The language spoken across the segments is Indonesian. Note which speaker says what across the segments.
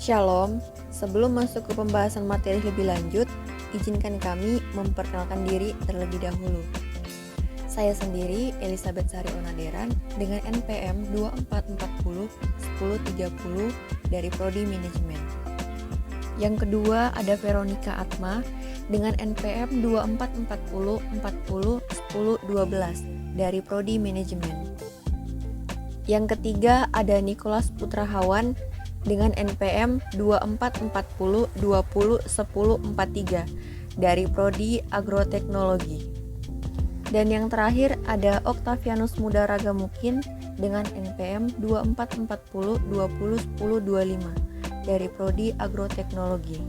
Speaker 1: Shalom, sebelum masuk ke pembahasan materi lebih lanjut, izinkan kami memperkenalkan diri terlebih dahulu. Saya sendiri, Elizabeth Sari Onaderan, dengan NPM 2440 1030 dari Prodi Manajemen. Yang kedua ada Veronica Atma dengan NPM 2440 40 1012 dari Prodi Manajemen. Yang ketiga ada Nicholas Putrahawan dengan NPM 2440 20 1043 dari Prodi Agroteknologi. Dan yang terakhir ada Octavianus Mudaraga Mukin dengan NPM 2440 20 1025 dari Prodi Agroteknologi.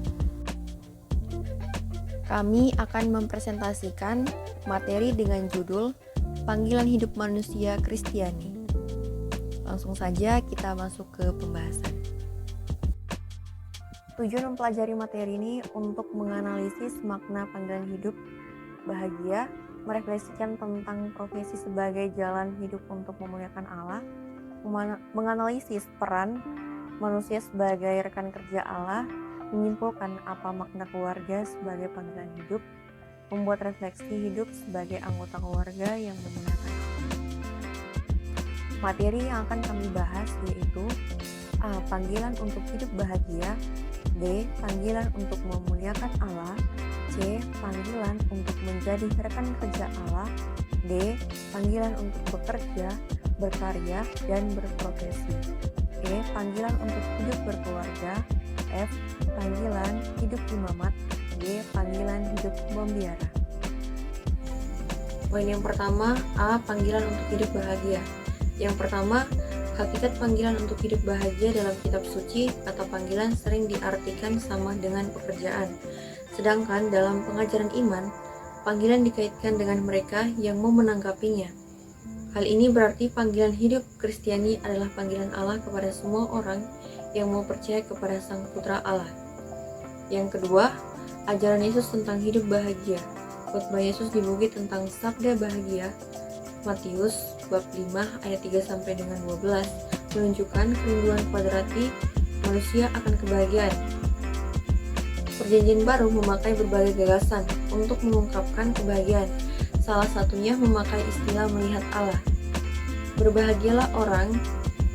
Speaker 1: Kami akan mempresentasikan materi dengan judul Panggilan Hidup Manusia Kristiani. Langsung saja kita masuk ke pembahasan. Tujuan mempelajari materi ini untuk menganalisis makna panggilan hidup bahagia, merefleksikan tentang profesi sebagai jalan hidup untuk memuliakan Allah, menganalisis peran manusia sebagai rekan kerja Allah, menyimpulkan apa makna keluarga sebagai panggilan hidup, membuat refleksi hidup sebagai anggota keluarga yang memuliakan Allah. Materi yang akan kami bahas yaitu A. Panggilan untuk hidup bahagia, B. Panggilan untuk memuliakan Allah, C. Panggilan untuk menjadi rekan kerja Allah, D. Panggilan untuk bekerja, berkarya, dan berprofesi, E. Panggilan untuk hidup berkeluarga, F. Panggilan hidup imamat, G. Panggilan hidup membiara. Poin yang pertama, A. Panggilan untuk hidup bahagia. Yang pertama, hakikat panggilan untuk hidup bahagia dalam kitab suci atau panggilan sering diartikan sama dengan pekerjaan. Sedangkan dalam pengajaran iman, panggilan dikaitkan dengan mereka yang mau menanggapinya. Hal ini berarti panggilan hidup Kristiani adalah panggilan Allah kepada semua orang yang mau percaya kepada Sang Putra Allah. Yang kedua, ajaran Yesus tentang hidup bahagia. Khotbah Yesus di bukit tentang sabda bahagia, Matius bab 5 ayat 3 sampai dengan 12 menunjukkan kerinduan kuadrati manusia akan kebahagiaan. Perjanjian baru memakai berbagai gagasan untuk mengungkapkan kebahagiaan. Salah satunya memakai istilah melihat Allah. Berbahagialah orang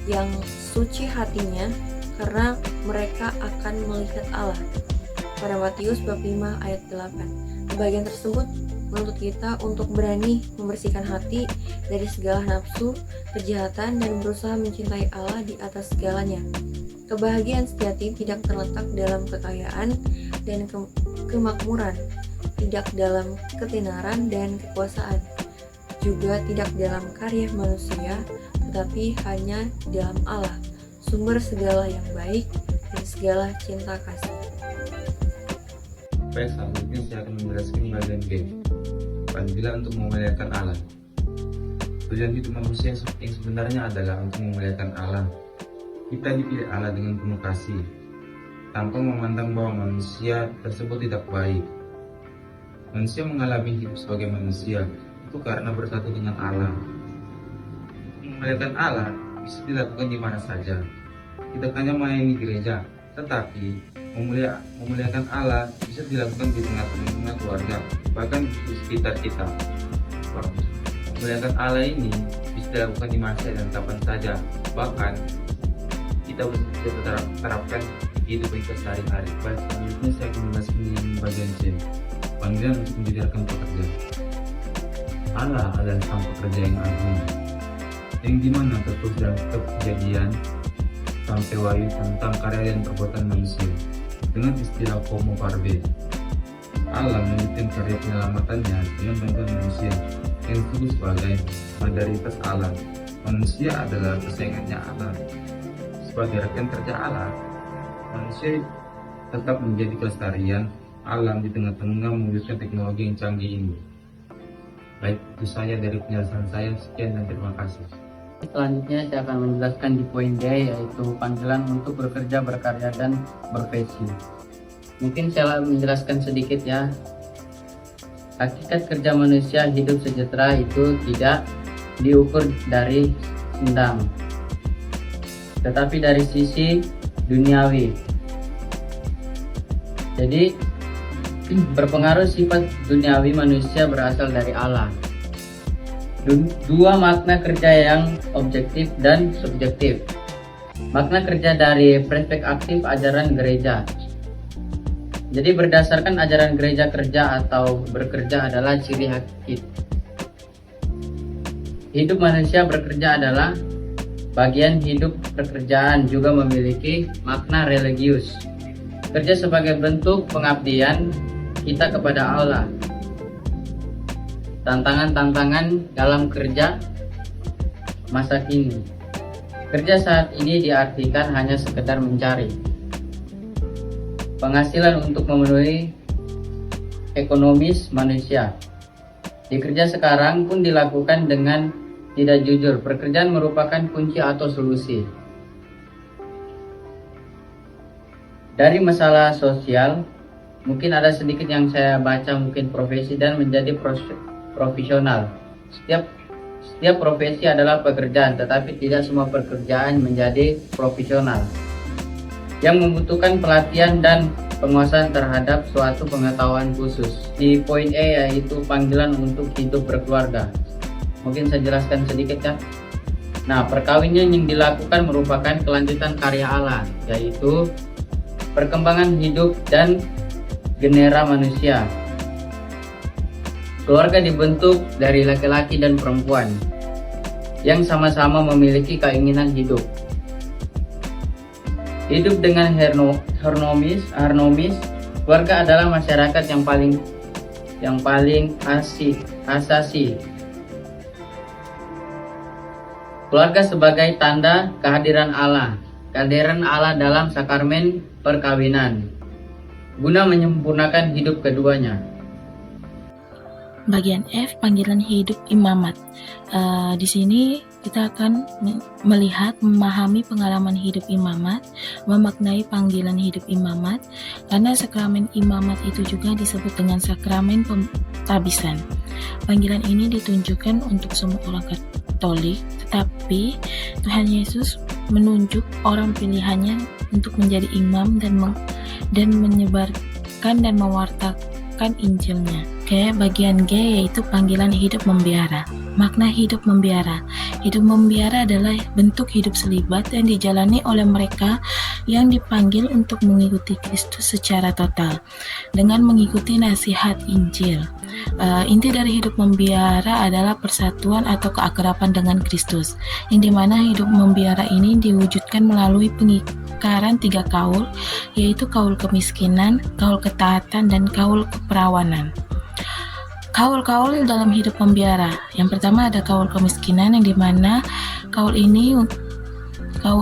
Speaker 1: yang suci hatinya karena mereka akan melihat Allah. Pada Matius bab 5 ayat 8. Bagian tersebut menuntut kita untuk berani membersihkan hati dari segala nafsu, kejahatan, dan berusaha mencintai Allah di atas segalanya. Kebahagiaan sejati tidak terletak dalam kekayaan dan kemakmuran, tidak dalam ketenaran dan kekuasaan, juga tidak dalam karya manusia, tetapi hanya dalam Allah, sumber segala yang baik dan segala cinta kasih.
Speaker 2: Baik, selanjutnya saya akan menjelaskan bagian B. Panggilan untuk memuliakan Allah. Tujuan hidup manusia yang sebenarnya adalah untuk memuliakan Allah. Kita dipilih Allah dengan penuh kasih, tanpa memandang bahwa manusia tersebut tidak baik. Manusia mengalami hidup sebagai manusia itu karena bersatu dengan Allah. Memuliakan Allah bisa dilakukan di mana saja. Tidak hanya melayani gereja, tetapi memuliakan Allah bisa dilakukan di tengah-tengah keluarga, bahkan di sekitar kita. Memuliakan Allah ini bisa dilakukan di masa dan kapan saja, bahkan kita bisa terapkan di hidup kita sehari-hari. Baik, selanjutnya saya akan menjelaskan di bagian C. Panggilan untuk menjadi rekan pekerja. Allah adalah sang pekerja yang agung, yang dimana tertulis dalam kitab Kejadian sampai Wahyu tentang karya dan perbuatan manusia. Dengan istilah homo parbe, Allah menunjukkan karya penyelamatannya dengan bantuan manusia yang disebut sebagai modalitas Allah. Manusia adalah kesayangannya Allah. Sebagai rekan kerja Allah, manusia tetap menjadi kelestarian alam di tengah-tengah mewujudkan teknologi yang canggih ini. Baik, itu saja dari penjelasan saya. Sekian dan terima kasih.
Speaker 3: Selanjutnya saya akan menjelaskan di poin D, yaitu panggilan untuk bekerja, berkarya, dan berprofesi. Mungkin saya menjelaskan sedikit ya. Hakikat kerja manusia hidup sejahtera itu tidak diukur dari sendang, tetapi dari sisi duniawi. Jadi berpengaruh sifat duniawi manusia berasal dari Allah. Dua makna kerja yang objektif dan subjektif. Makna kerja dari perspektif ajaran gereja. Jadi berdasarkan ajaran gereja, kerja atau bekerja adalah ciri hakiki. Hidup manusia bekerja adalah bagian hidup pekerjaan, juga memiliki makna religius. Kerja sebagai bentuk pengabdian kita kepada Allah. Tantangan-tantangan dalam kerja masa kini. Kerja saat ini diartikan hanya sekedar mencari penghasilan untuk memenuhi ekonomis manusia. Di kerja sekarang pun dilakukan dengan tidak jujur. Pekerjaan merupakan kunci atau solusi dari masalah sosial. Mungkin ada sedikit yang saya baca, mungkin profesi dan menjadi profesional. Setiap profesi adalah pekerjaan, tetapi tidak semua pekerjaan menjadi profesional yang membutuhkan pelatihan dan penguasaan terhadap suatu pengetahuan khusus. Di poin E yaitu panggilan untuk hidup berkeluarga. Mungkin saya jelaskan sedikit ya. Nah, perkawinan yang dilakukan merupakan kelanjutan karya Allah, yaitu perkembangan hidup dan genera manusia. Keluarga dibentuk dari laki-laki dan perempuan yang sama-sama memiliki keinginan hidup. Hidup dengan harmonis, keluarga adalah masyarakat yang paling asasi. Keluarga sebagai tanda kehadiran Allah dalam sakramen perkawinan, guna menyempurnakan hidup keduanya.
Speaker 4: Bagian F, panggilan hidup imamat. Di sini kita akan melihat, memahami pengalaman hidup imamat, memaknai panggilan hidup imamat, karena sakramen imamat itu juga disebut dengan sakramen pentabisan. Panggilan ini ditunjukkan untuk semua orang Katolik, tetapi Tuhan Yesus menunjuk orang pilihannya untuk menjadi imam dan menyebarkan dan mewartakan Injilnya. Oke, bagian G yaitu panggilan hidup membiara. Makna hidup membiara. Hidup membiara adalah bentuk hidup selibat yang dijalani oleh mereka yang dipanggil untuk mengikuti Kristus secara total dengan mengikuti nasihat Injil. Inti dari hidup membiara adalah persatuan atau keakraban dengan Kristus, yang dimana hidup membiara ini diwujudkan melalui pengingkaran 3 kaul, yaitu kaul kemiskinan, kaul ketaatan, dan kaul keperawanan. Kaul-kaul dalam hidup membiara. Yang pertama ada kaul kemiskinan, yang dimana kaul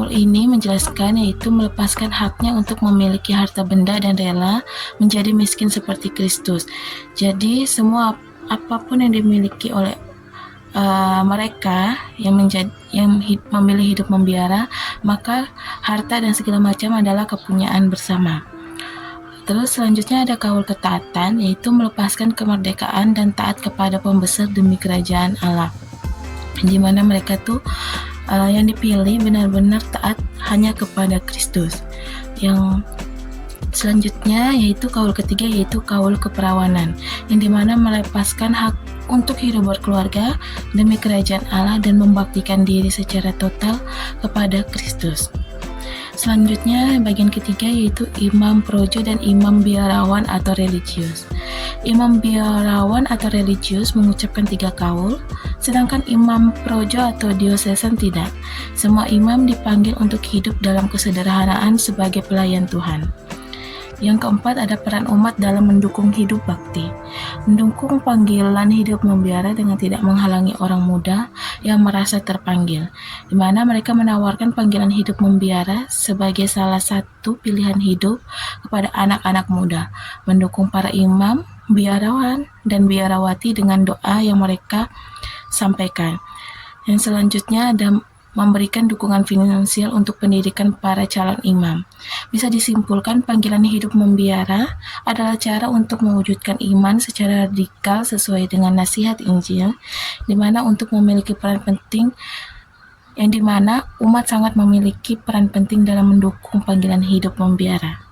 Speaker 4: ini menjelaskan yaitu melepaskan haknya untuk memiliki harta benda dan rela menjadi miskin seperti Kristus. Jadi semua apapun yang dimiliki oleh mereka yang memilih hidup membiara, maka harta dan segala macam adalah kepunyaan bersama. Terus selanjutnya ada kaul ketaatan, yaitu melepaskan kemerdekaan dan taat kepada pembesar demi kerajaan Allah, di mana mereka tuh yang dipilih benar-benar taat hanya kepada Kristus. Yang selanjutnya yaitu kaul ketiga, yaitu kaul keperawanan, yang dimana melepaskan hak untuk hidup berkeluarga demi kerajaan Allah dan membaktikan diri secara total kepada Kristus. Selanjutnya bagian ketiga yaitu imam projo dan imam biarawan atau religius. Imam biarawan atau religius mengucapkan 3 kaul, sedangkan imam projo atau diosesan tidak. Semua imam dipanggil untuk hidup dalam kesederhanaan sebagai pelayan Tuhan. Yang keempat ada peran umat dalam mendukung hidup bakti. Mendukung panggilan hidup membiara dengan tidak menghalangi orang muda yang merasa terpanggil, di mana mereka menawarkan panggilan hidup membiara sebagai salah satu pilihan hidup kepada anak-anak muda. Mendukung para imam, biarawan, dan biarawati dengan doa yang mereka sampaikan. Yang selanjutnya ada memberikan dukungan finansial untuk pendidikan para calon imam. Bisa disimpulkan panggilan hidup membiara adalah cara untuk mewujudkan iman secara radikal sesuai dengan nasihat Injil, di mana untuk memiliki peran penting, yang dimana umat sangat memiliki peran penting dalam mendukung panggilan hidup membiara.